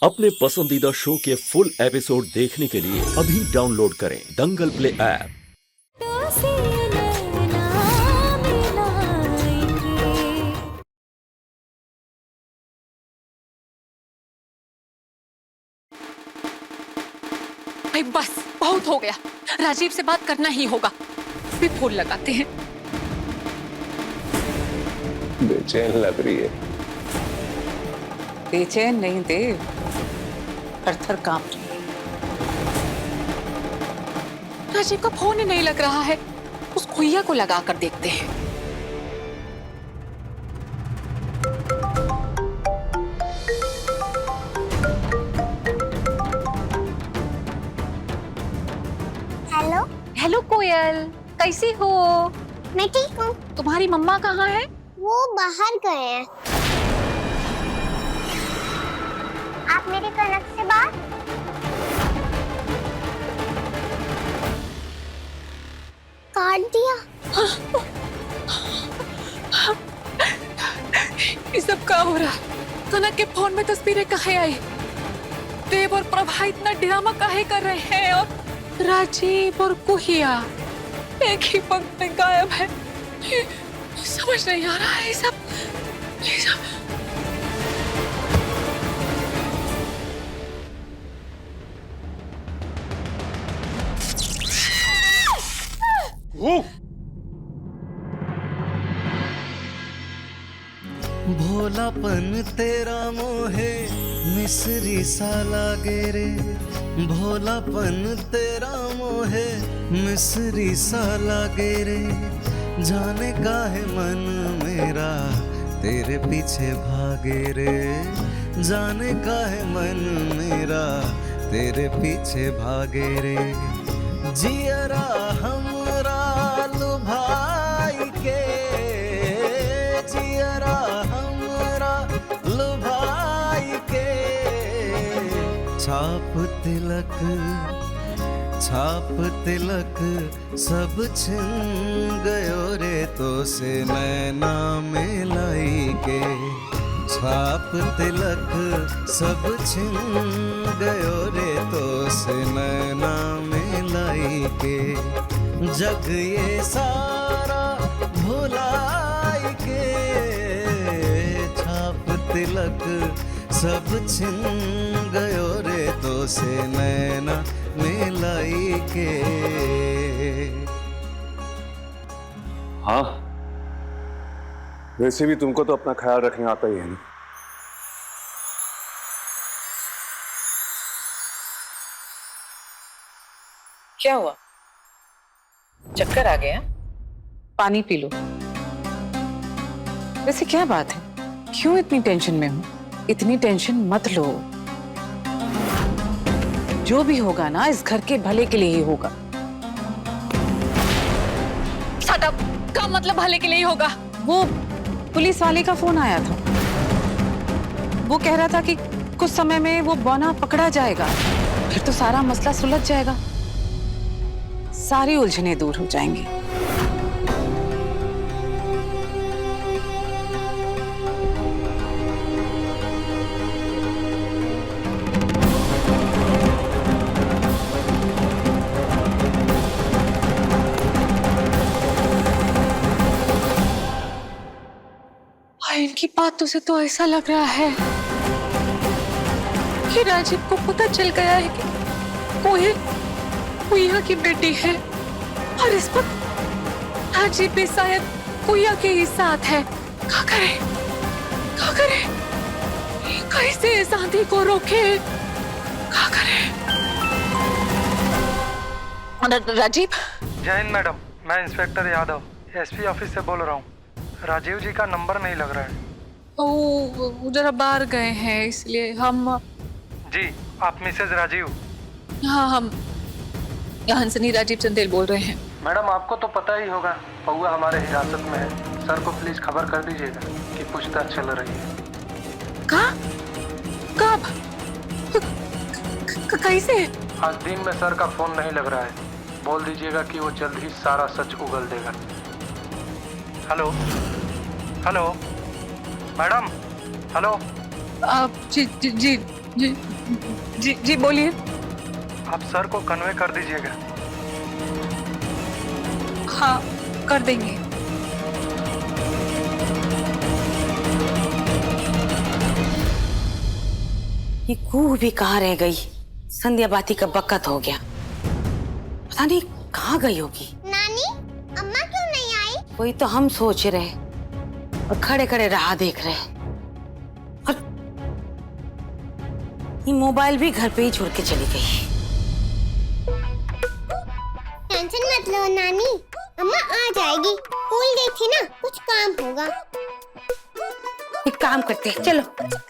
अपने पसंदीदा शो के फुल एपिसोड देखने के लिए अभी डाउनलोड करें दंगल प्ले ऐप। भाई बस बहुत हो गया, राजीव से बात करना ही होगा। भी फोन लगाते हैं। बेचैन लग रही है। बेचैन नहीं देव, थर-थर कांप रही है। राजीव का फोन ही नहीं लग रहा है, उस खुइया को लगा कर देखते हैं। हेलो। हेलो कोयल, कैसी हो? मैं ठीक हूँ। तुम्हारी मम्मा कहाँ है? वो बाहर गए हैं। आप मेरे कनक से बात काट दिया। ये सब क्या हो रहा है? कनक के फोन में तस्वीरें कहाँ आई? देव और प्रभा इतना ड्रामा काहे कर रहे हैं? और राजीव और कुहिया एक ही वक्त में गायब है। समझ नहीं आ रहा है ये सब। भोलापन तेरा मोहे मिस्री सा लागे रे, भोलापन तेरा मोहे मिस्री सा लागे रे, जाने काहे मन मेरा तेरे पीछे भागे रे, जाने काहे मन मेरा तेरे पीछे भागे रे, जियरा हमरा लुभाई के, जियरा हमरा लुभाई के, छाप तिलक सब छिन गयो रे तो से नैना मिलाई के, छाप तिलक सब छिन गयो रे तो से नैना मिलाई के, जग ये सारा भुलाई के, छाप तिलक सब छिन गयो रे तो से नैना मिलाई के। हाँ, वैसे भी तुमको तो अपना ख्याल रखने आता ही है ना। क्या हुआ? चक्कर आ गया? पानी पी लो। वैसे क्या बात है, क्यों इतनी टेंशन में हो? इतनी टेंशन मत लो। जो भी होगा ना इस घर के भले के लिए ही होगा। सादा का मतलब भले के लिए ही होगा। वो पुलिस वाले का फोन आया था, वो कह रहा था कि कुछ समय में वो बौना पकड़ा जाएगा, फिर तो सारा मसला सुलझ जाएगा, सारी उलझनें दूर हो जाएंगी। इनकी बातों से तो ऐसा लग रहा है कि राजीव को पता चल गया है कि कोयल कुइया की बेटी है, और इस वक्त राजीव भी शायद कुइया के ही साथ है। क्या करे, क्या करे, कैसे इस आंधी को रोके, क्या करे? राजीव। जय हिंद मैडम, मैं इंस्पेक्टर यादव एसपी ऑफिस से बोल रहा हूँ। राजीव जी का नंबर नहीं लग रहा है। वो जरा बाहर गए हैं इसलिए हम। जी, आप मिसेज राजीव? हाँ, हम हंसनी राजीव चंदेल बोल रहे हैं। मैडम आपको तो पता ही होगा, पौआ हमारे हिरासत में है। सर को प्लीज खबर कर दीजिएगा कि पूछताछ चल रही है। कहाँ? कब? कैसे? आज दिन में सर का फोन नहीं लग रहा है। बोल दीजिएगा कि वो जल्द ही सारा सच उगल देगा। Hello hello madam, hello. जी जी जी जी जी जी बोलिए। आप सर को कन्वे कर दीजिएगा। हाँ कर देंगे। ये कुह भी कहाँ रह गई? संध्या बाती का बकत हो गया, पता नहीं कहाँ गई होगी। नानी, अम्मा क्यों नहीं आई? वही तो हम सोच रहे और खड़े खड़े राह देख रहे। और ये मोबाइल भी घर पे ही छोड़ के चली गई। टेंशन मत लो नानी, अम्मा आ जाएगी। स्कूल गई थी ना, कुछ काम होगा। एक काम करते हैं, चलो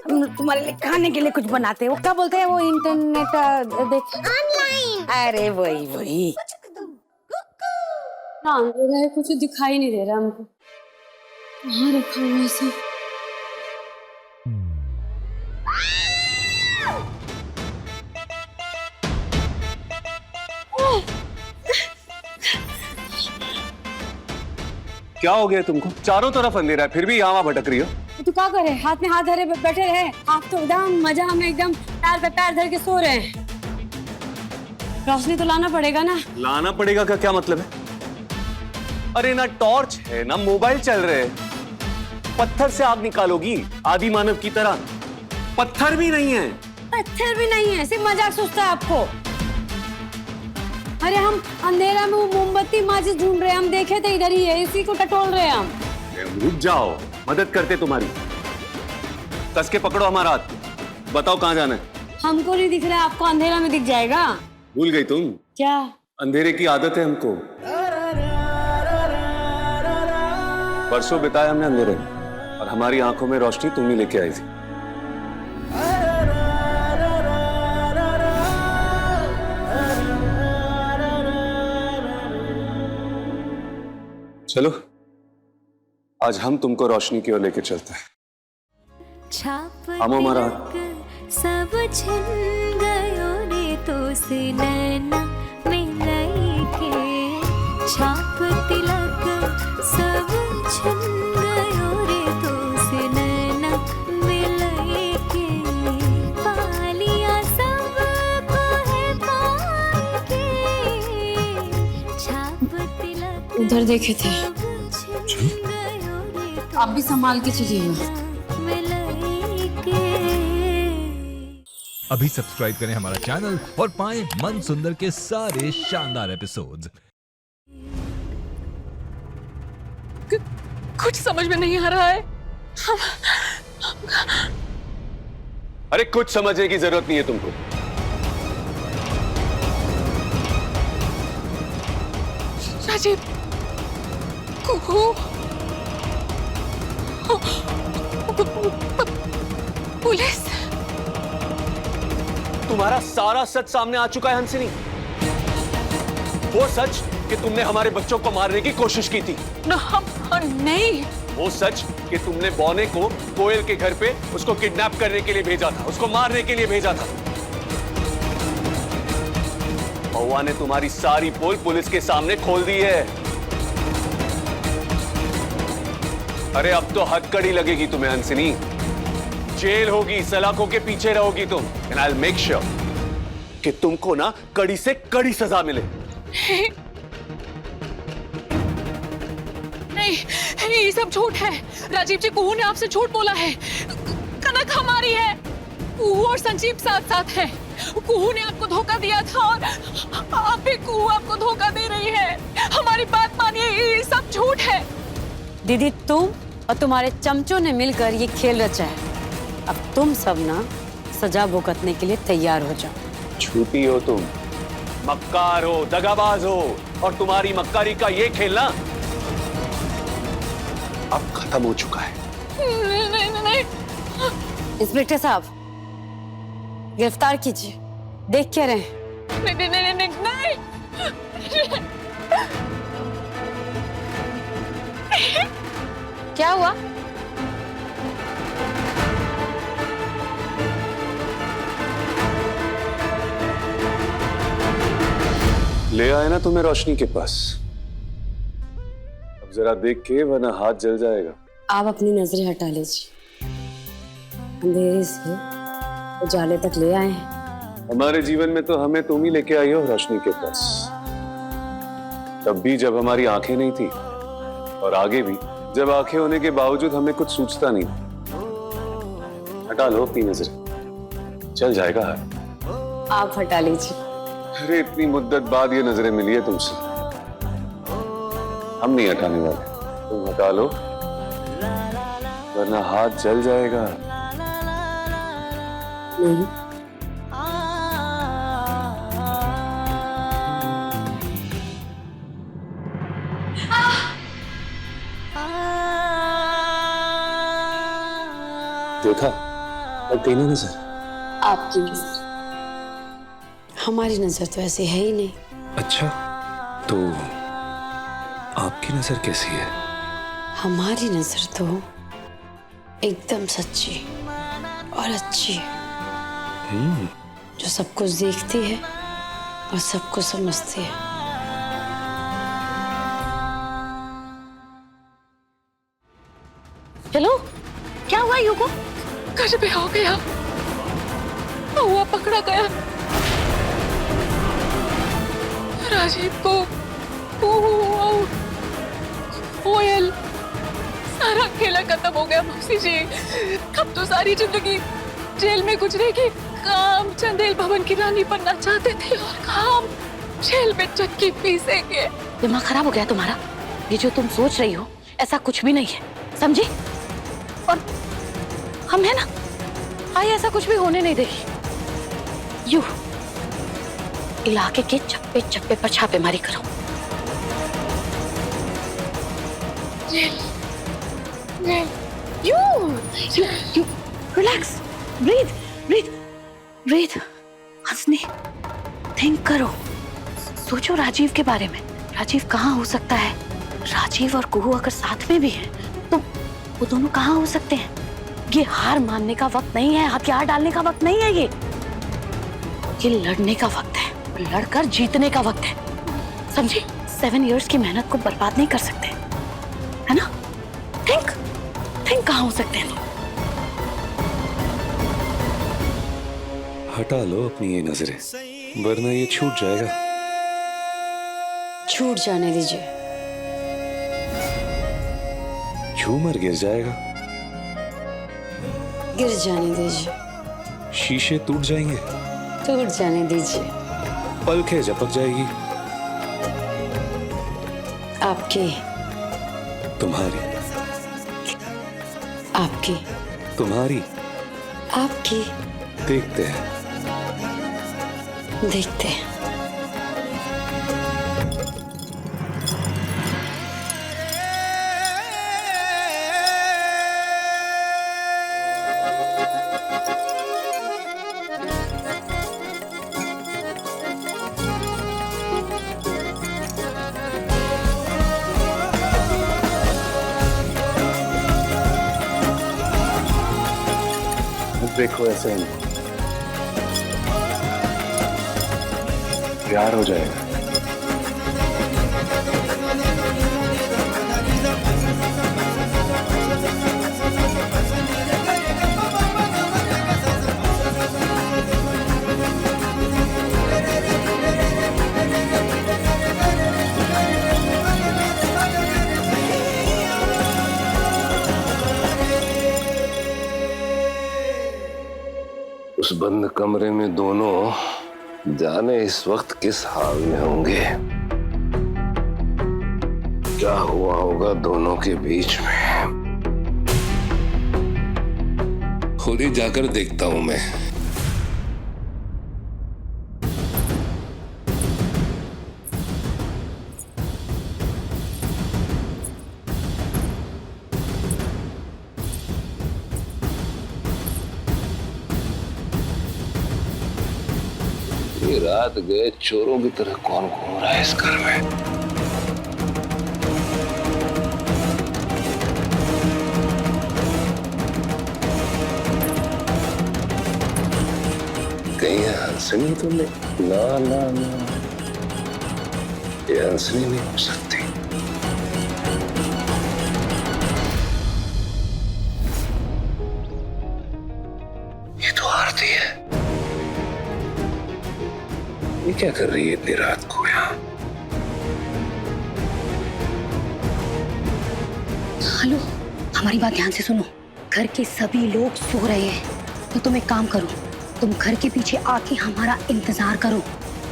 हम तुम्हारे लिए खाने के लिए कुछ बनाते हैं। वो क्या बोलते हैं वो इंटरनेट देख ऑनलाइन। अरे वही ना अंधेरा है, कुछ दिखाई नहीं दे रहा हमको। कहाँ रखा हुआ है सब? क्या हो गया तुमको? चारों तरफ अंधेरा है, फिर भी यहाँ भटक रही हो। तो क्या करे, हाथ में हाथ धरे बैठे रहे। आप तो एकदम मजा में एकदम पैर पे पैर धर के सो रहे हैं। रोशनी तो लाना पड़ेगा ना। लाना पड़ेगा का क्या मतलब है? अरे ना टॉर्च है ना मोबाइल चल रहे हैं। पत्थर से आग निकालोगी आदि मानव की तरह? पत्थर भी नहीं है। पत्थर भी नहीं है, सिर्फ मजाक सोचता है आपको। अरे हम अंधेरा में वो मोमबत्ती माचिस ढूंढ रहे हैं, हम देखे थे इधर ही है, इसी को टटोल रहे हैं हम। रुक जाओ, मदद करते तुम्हारी। कस के पकड़ो हमारा हाथ, बताओ कहाँ जाना है। हमको नहीं दिख रहा है, आपको अंधेरा में दिख जाएगा। भूल गई तुम? क्या? अंधेरे की आदत है हमको। परसों बिताया हमने अंधेरे में, और हमारी आंखों में रोशनी तुम ही लेके आई थी। चलो आज हम तुमको रोशनी की ओर लेके चलते हैं। हम हमारा सब छिन गयो रे तो से नैना मिलाई के। छाप तिलक सब छिन गयो रे तो से नैना मिलाई के। पालिया सब को है पाई के। छाप तिलक उधर देखे थे, आप भी संभाल के चलिएगा। अभी सब्सक्राइब करें हमारा चैनल और पाएं मन सुंदर के सारे शानदार एपिसोड्स। कुछ समझ में नहीं आ रहा है। अरे कुछ समझने की जरूरत नहीं है तुमको। राजीव, कुहू, पुलिस। तुम्हारा सारा सच सामने आ चुका है हंसिनी। वो सच कि तुमने हमारे बच्चों को मारने की कोशिश की थी। नहीं। वो सच कि तुमने बौने को कोयल के घर पे उसको किडनैप करने के लिए भेजा था, उसको मारने के लिए भेजा था। महुआ ने तुम्हारी सारी पोल पुलिस के सामने खोल दी है। अरे अब तो हथकड़ी लगेगी तुम्हें हंसिनी। जेल होगी, सलाखों के पीछे रहोगी तुम। And I will make sure कि तुमको ना कड़ी से कड़ी सजा मिले। नहीं, ये सब झूठ है। राजीव जी, कुहू ने आपसे झूठ बोला है। कनक हमारी है। कुहू और संजीव साथ साथ हैं। कुहू ने आपको धोखा दिया था और आप भी कुहू आपको धोखा दे रही है। हमारी बात मानिए, ये सब झूठ है। दीदी, तुम और तुम्हारे चमचों ने मिलकर ये खेल रचा है। अब तुम सब ना सजा भुगतने के लिए तैयार हो जाओ। झूठी हो तुम, मक्कार हो, दगाबाज हो, और तुम्हारी मक्कारी का ये खेलना अब खत्म हो चुका है। नहीं। इंस्पेक्टर साहब, गिरफ्तार कीजिए। देख क्या रहे? नहीं। क्या हुआ? ले आए ना तुम्हें रोशनी के पास। अब जरा देख के, वरना हाथ जल जाएगा। आप अपनी नजरें हटा लीजिए। अंधेरे से उजाले तक ले आए हैं। हमारे जीवन में तो हमें तुम ही लेके आई हो रोशनी के पास, तब भी जब हमारी आंखें नहीं थी, और आगे भी जब आंखें होने के बावजूद हमें कुछ सूझता नहीं। हटा लो अपनी नजरें, चल जाएगा। आप हटा लीजिए। अरे इतनी मुद्दत बाद ये नजरें मिली है तुमसे, हम नहीं हटाने वाले। तुम हटा लो वरना हाथ जल जाएगा। नहीं, देखा अब कहीं नजर। आपकी नजर, हमारी नजर तो ऐसी है ही नहीं। अच्छा, तो आपकी नजर कैसी है? हमारी नजर तो एकदम सच्ची और अच्छी है, जो सब कुछ देखती है और सब कुछ समझती है। हेलो, क्या हुआ युगो? घर पे हो गया, हुआ पकड़ा गया। राजीव को ओयल, सारा खेला खत्म हो गया मौसी जी। अब तो सारी जिंदगी जेल में गुजरेगी। काम चंदेल भवन की रानी बनना चाहते थे और काम जेल में चक्की पीसेंगे। दिमाग खराब हो गया तुम्हारा? ये जो तुम सोच रही हो ऐसा कुछ भी नहीं है, समझी? और हम है ना, आई ऐसा कुछ भी होने नहीं देगी। यू इलाके के चप्पे चप्पे पर छापेमारी करो। You relax, breathe, breathe, breathe. हंसनी, थिंक करो, सोचो राजीव के बारे में। राजीव कहाँ हो सकता है? राजीव और कुहू अगर साथ में भी हैं, तो वो दोनों कहाँ हो सकते हैं? ये हार मानने का वक्त नहीं है, हथियार डालने का वक्त नहीं है। ये लड़ने का वक्त है, लड़कर जीतने का वक्त है, समझी? 7 इयर्स की मेहनत को बर्बाद नहीं कर सकते, है ना? थिंक कहाँ हो सकते हैं? हटा लो अपनी ये नजरें, वरना ये छूट जाएगा। छूट जाने दीजिए। झूमर गिर जाएगा, गिर जाने दीजिए। शीशे टूट जाएंगे, टूट जाने दीजिए। पलकें झपक जाएगी। आपकी, तुम्हारी, आपकी, तुम्हारी। आपकी। देखते हैं, देखते हैं। देखो ऐसे ही प्यार हो जाएगा। उस बंद कमरे में दोनों जाने इस वक्त किस हाल में होंगे। क्या हुआ होगा दोनों के बीच में, खुद ही जाकर देखता हूं मैं। रात गए चोरों की तरह कौन घूम रहा है इस घर में? कहीं हंसनी तो नहीं? ना ना ना, ये हंसनी नहीं हो सकती। ये तो आरती है। ये क्या कर रही है इतनी रात को यहाँ? हेलो, हमारी बात ध्यान से सुनो। घर के सभी लोग सो रहे हैं, तो तुम एक काम करो, तुम घर के पीछे आके हमारा इंतजार करो।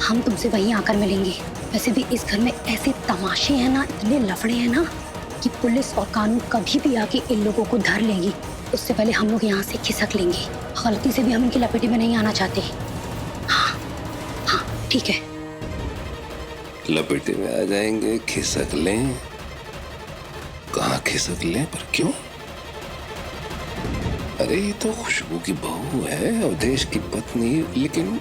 हम तुमसे वहीं आकर मिलेंगे। वैसे भी इस घर में ऐसे तमाशे हैं ना, इतने लफड़े हैं ना, कि पुलिस और कानून कभी भी आके इन लोगों को धर लेगी। उससे पहले हम लोग यहाँ से खिसक लेंगे। गलती से भी हम इनकी लपेटे में नहीं आना चाहते। हाँ हाँ ठीक है। लपेटे में आ जाएंगे, खिसक लें? कहाँ खिसक लें, पर क्यों? अरे ये तो खुशबू की बहू है, अवधेश की पत्नी, लेकिन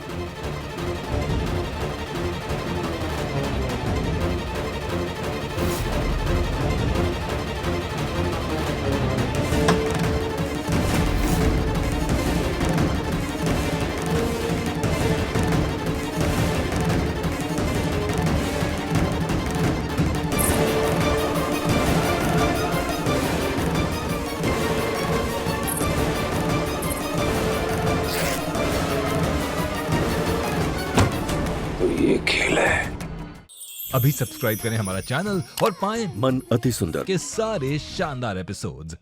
ये खेल है। अभी सब्सक्राइब करें हमारा चैनल और पाएं मन अति सुंदर के सारे शानदार एपिसोड्स।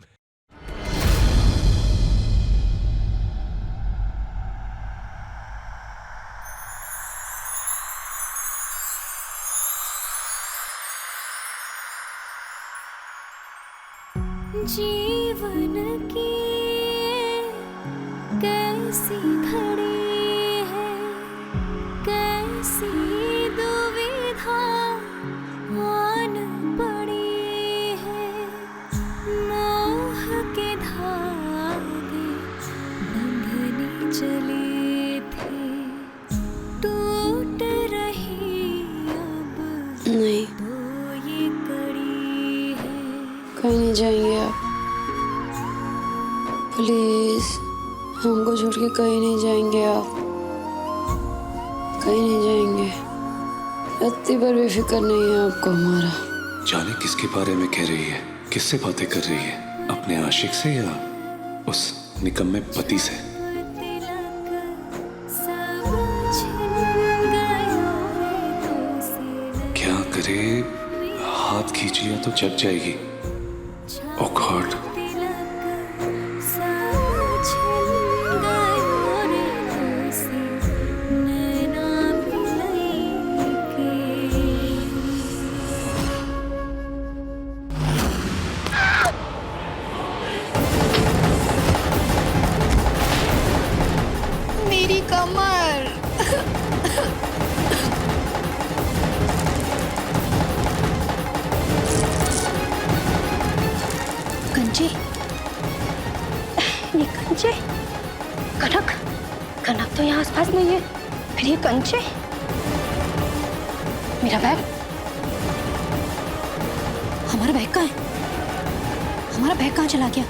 जीवन की कैसी घड़ी है, कैसी दुविधा आन पड़ी है। मोह के धागे बंधने चले थे, टूट रही अब नहीं, तो ये कड़ी है। कहीं नहीं जाएंगे आप, प्लीज हमको छोड़ के कहीं नहीं जाएंगे आप, कहीं नहीं जाएंगे। रत्ती पर भी फिक्र नहीं है आपको हमारा। जाने किसके बारे में कह रही है, किससे बातें कर रही है, अपने आशिक से या उस निकम्मे पति से? क्या करे, हाथ खींचिए तो जब जाएगी। ओ गॉड, मेरी कमर। कंचे, ये कंचे, कनक, कनक तो यहाँ आसपास नहीं है, फिर ये कंचे। मेरा बैग, हमारा बैग कहाँ है? हमारा बैग कहाँ चला गया?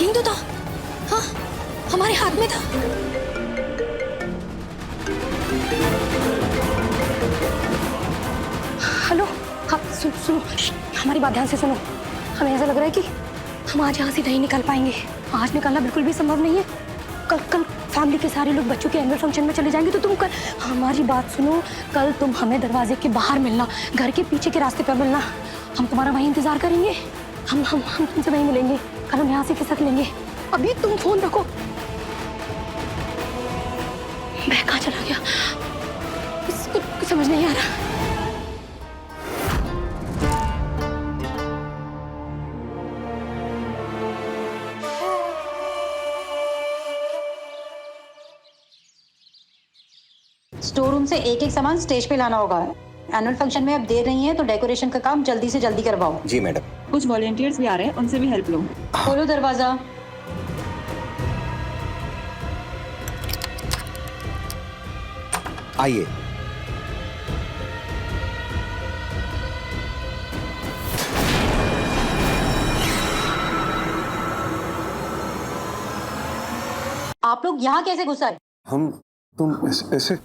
यहीं तो था। हाँ, हमारे हाथ में था। हेलो, हाँ सुनो, हमारी बात ध्यान से सुनो। हमें ऐसा लग रहा है कि हम आज यहाँ से नहीं निकल पाएंगे। आज निकलना बिल्कुल भी संभव नहीं है। कल फैमिली के सारे लोग बच्चों के एनुअल फंक्शन में चले जाएंगे, तो तुम कल हमारी बात सुनो। कल तुम हमें दरवाजे के बाहर मिलना, घर के पीछे के रास्ते पर मिलना। हम तुम्हारा वहीं इंतजार करेंगे। हम तुमसे वहीं मिलेंगे। कल हम यहाँ से खिसक लेंगे। अभी तुम फोन रखो। बैग कहाँ चला गया? कुछ समझ नहीं आ रहा। स्टोर रूम से एक एक सामान स्टेज पे लाना होगा। एनुअल फंक्शन में अब दे रही हैं, तो डेकोरेशन का काम जल्दी से जल्दी करवाओ। जी मैडम। कुछ वॉलंटियर्स भी आ रहे हैं, उनसे भी हेल्प लो। खोलो दरवाजा। आइए। आप लोग यहाँ कैसे घुस आए? तुम ऐसे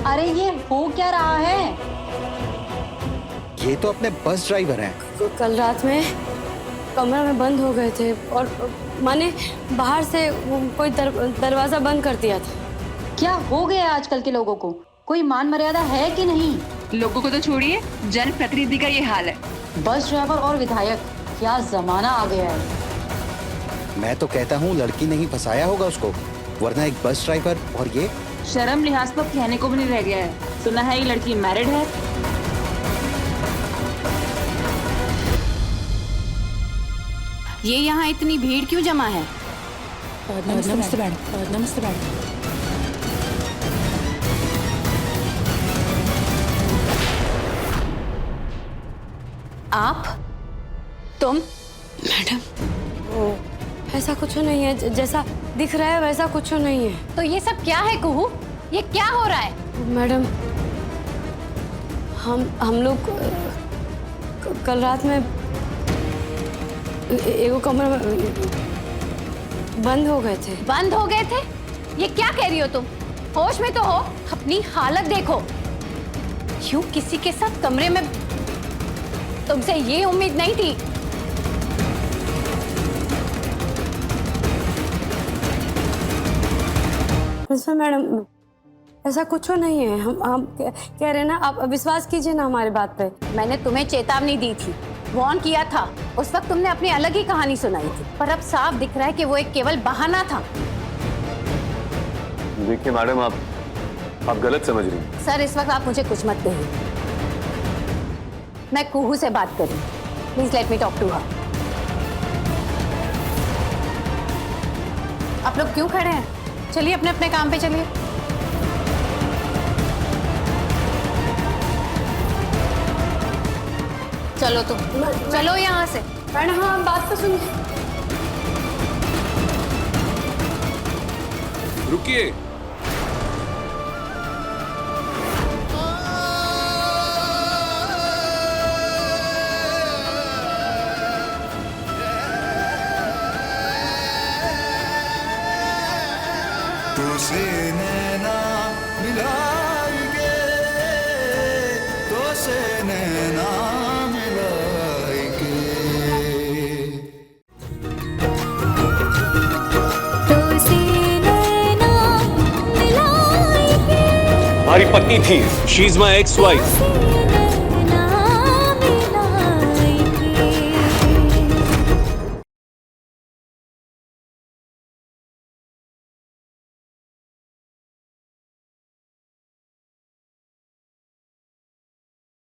अरे ये हो क्या रहा है? ये तो अपने बस ड्राइवर हैं। कल रात में कमरा में बंद हो गए थे और माँ ने बाहर से कोई दरवाजा बंद कर दिया था। क्या हो गया आजकल के लोगों को? कोई मान मर्यादा है कि नहीं? लोगों को तो छोड़िए, जनप्रतिनिधि का ये हाल है। बस ड्राइवर और विधायक, क्या जमाना आ गया है। मैं तो कहता हूँ लड़की ने ही फंसाया होगा उसको, वरना एक बस ड्राइवर और ये। शर्म लिहाज तो कहने को भी नहीं रह गया है। सुना है ये लड़की मैरिड है। ये यहाँ इतनी भीड़ क्यों जमा है? नमस्ते मैडम। नमस्ते मैडम। आप? तुम? मैडम, ऐसा कुछ नहीं है, जैसा दिख रहा है वैसा कुछ नहीं है। तो ये सब क्या है कुहू? ये क्या हो रहा है? मैडम, हम लोग कल रात में एगो कमरे में बंद हो गए थे। बंद हो गए थे? ये क्या कह रही हो तुम? होश में तो हो, अपनी हालत देखो। यूं किसी के साथ कमरे में, तुमसे ये उम्मीद नहीं थी। मैडम, ऐसा कुछ नहीं है। हम कह रहे हैं ना, आप विश्वास कीजिए ना हमारी बात पे। मैंने तुम्हें चेतावनी दी थी, वार्न किया था। उस वक्त तुमने अपनी अलग ही कहानी सुनाई थी, पर अब साफ दिख रहा है कि वो एक केवल बहाना था। देखिए मैडम, आप गलत समझ रही हैं। सर, इस वक्त आप मुझे कुछ मत कहिए। मैं कुहू से बात कर रही हूँ। Please let me talk to her. आप लोग क्यों खड़े हैं? चलिए अपने अपने काम पे चलिए। चलो तुम, चलो यहाँ से। मैडम, हाँ बात तो सुनिए। रुकिए। तुझसे नैना मिलाएंगे, तुझसे नैना मिलाएंगे। तुझसे नैना मिलाएंगे। हमारी पत्नी थी, she is my ex wife.